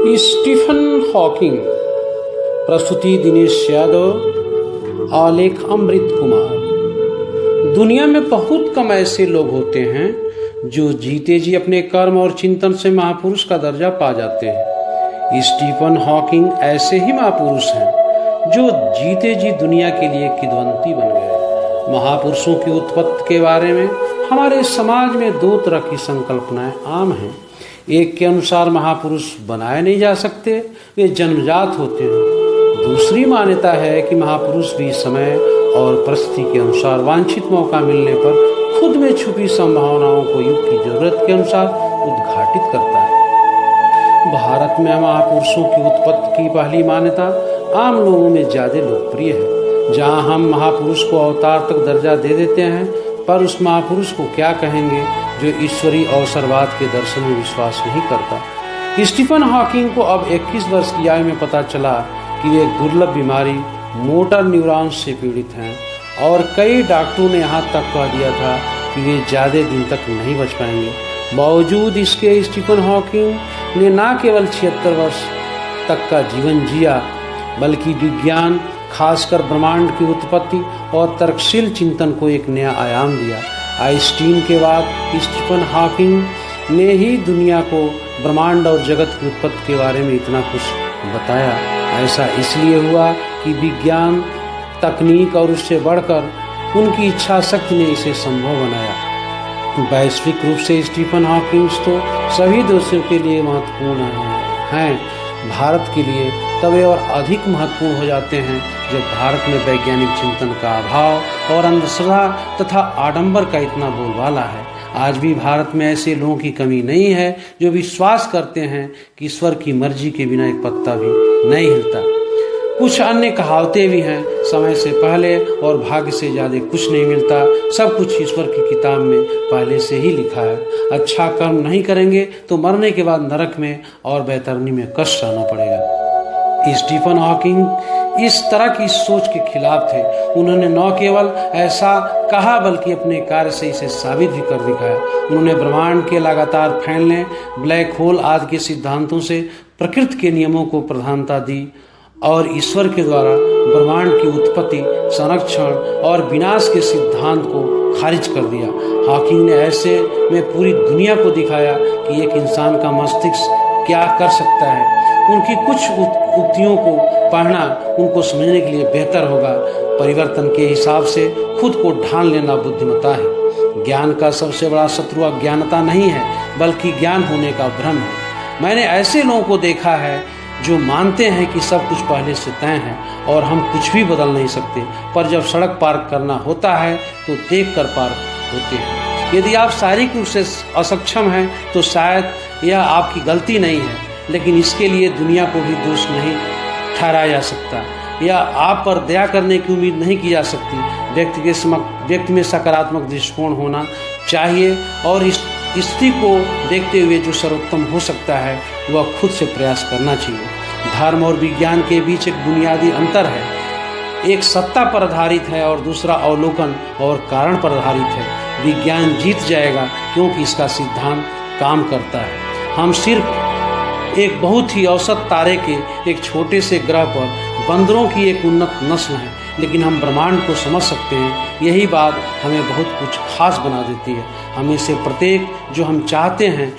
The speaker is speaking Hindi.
Stephen Hawking. प्रस्तुति दिनेश यादव। आलेख अमृत कुमार। दुनिया में बहुत कम ऐसे लोग होते हैं जो जीते जी अपने कर्म और चिंतन से महापुरुष का दर्जा पा जाते हैं। स्टीफन हॉकिंग ऐसे ही महापुरुष हैं जो जीते जी दुनिया के लिए किद्वंती बन गए। महापुरुषों की उत्पत्ति के बारे में हमारे समाज में दो तरह की संकल्पनाएं आम हैं। एक के अनुसार महापुरुष बनाए नहीं जा सकते, वे जन्मजात होते हैं। दूसरी मान्यता है कि महापुरुष भी समय और परिस्थिति के अनुसार वांछित मौका मिलने पर खुद में छुपी संभावनाओं को युग की जरूरत के अनुसार उद्घाटित करता है। भारत में महापुरुषों की उत्पत्ति की पहली मान्यता आम लोगों में ज्यादा लोकप्रिय है। जहां हम महापुरुष को अवतार तक दर्जा दे देते हैं, पर उस महापुरुष को क्या कहेंगे जो ईश्वरीय अवसरवाद के दर्शन में विश्वास नहीं करता। स्टीफन हॉकिंग को अब 21 वर्ष की आयु में पता चला कि वे एक दुर्लभ बीमारी मोटर न्यूरॉन्स से पीड़ित हैं और कई डॉक्टरों ने यहाँ तक कह दिया था कि वे ज़्यादा दिन तक नहीं बच पाएंगे। बावजूद इसके स्टीफन हॉकिंग ने न केवल 76 वर्ष तक का जीवन जिया, बल्कि विज्ञान, खासकर ब्रह्मांड की उत्पत्ति और तर्कशील चिंतन को एक नया आयाम दिया। आइंस्टीन के बाद स्टीफन हॉकिंग ने ही दुनिया को ब्रह्मांड और जगत की उत्पत्ति के बारे में इतना कुछ बताया। ऐसा इसलिए हुआ कि विज्ञान, तकनीक और उससे बढ़कर उनकी इच्छा शक्ति ने इसे संभव बनाया। वैश्विक रूप से स्टीफन हॉकिंग तो सभी देशों के लिए महत्वपूर्ण हैं। भारत के लिए तवे और अधिक महत्वपूर्ण हो जाते हैं जब भारत में वैज्ञानिक चिंतन का अभाव और अंधश्रद्धा तथा आडंबर का इतना बोलबाला है। आज भी भारत में ऐसे लोगों की कमी नहीं है जो विश्वास करते हैं कि ईश्वर की मर्जी के बिना एक पत्ता भी नहीं हिलता। कुछ अन्य कहावतें भी हैं, समय से पहले और भाग्य से ज्यादा कुछ नहीं मिलता। सब कुछ ईश्वर की किताब में पहले से ही लिखा है। अच्छा कर्म नहीं करेंगे तो मरने के बाद नरक में और बैतरनी में कष्ट सहना पड़ेगा। स्टीफन हॉकिंग इस तरह की सोच के खिलाफ थे। उन्होंने न केवल ऐसा कहा बल्कि अपने कार्य से इसे साबित भी कर दिखाया। उन्होंने ब्रह्मांड के लगातार फैलने, ब्लैक होल आदि के सिद्धांतों से प्रकृति के नियमों को प्रधानता दी और ईश्वर के द्वारा ब्रह्मांड की उत्पत्ति, संरक्षण और विनाश के सिद्धांत को खारिज कर दिया। हॉकिंग ने ऐसे में पूरी दुनिया को दिखाया कि एक इंसान का मस्तिष्क क्या कर सकता है। उनकी कुछ उक्तियों को पढ़ना उनको समझने के लिए बेहतर होगा। परिवर्तन के हिसाब से खुद को ढाल लेना बुद्धिमत्ता है। ज्ञान का सबसे बड़ा शत्रु अज्ञानता नहीं है, बल्कि ज्ञान होने का भ्रम है। मैंने ऐसे लोगों को देखा है जो मानते हैं कि सब कुछ पहले से तय है और हम कुछ भी बदल नहीं सकते, पर जब सड़क पार करना होता है तो देख कर पार होते हैं। यदि आप शारीरिक रूप से असक्षम हैं तो शायद यह आपकी गलती नहीं है, लेकिन इसके लिए दुनिया को भी दोष नहीं ठहराया जा सकता या आप पर दया करने की उम्मीद नहीं की जा सकती। व्यक्ति में सकारात्मक दृष्टिकोण होना चाहिए और इस स्थिति को देखते हुए जो सर्वोत्तम हो सकता है वह खुद से प्रयास करना चाहिए। धर्म और विज्ञान के बीच एक बुनियादी अंतर है। एक सत्ता पर आधारित है और दूसरा अवलोकन और कारण पर आधारित है। विज्ञान जीत जाएगा क्योंकि इसका सिद्धांत काम करता है। हम सिर्फ एक बहुत ही औसत तारे के एक छोटे से ग्रह पर बंदरों की एक उन्नत नस्ल है, लेकिन हम ब्रह्मांड को समझ सकते हैं। यही बात हमें बहुत कुछ खास बना देती है। हमें से प्रत्येक जो हम चाहते हैं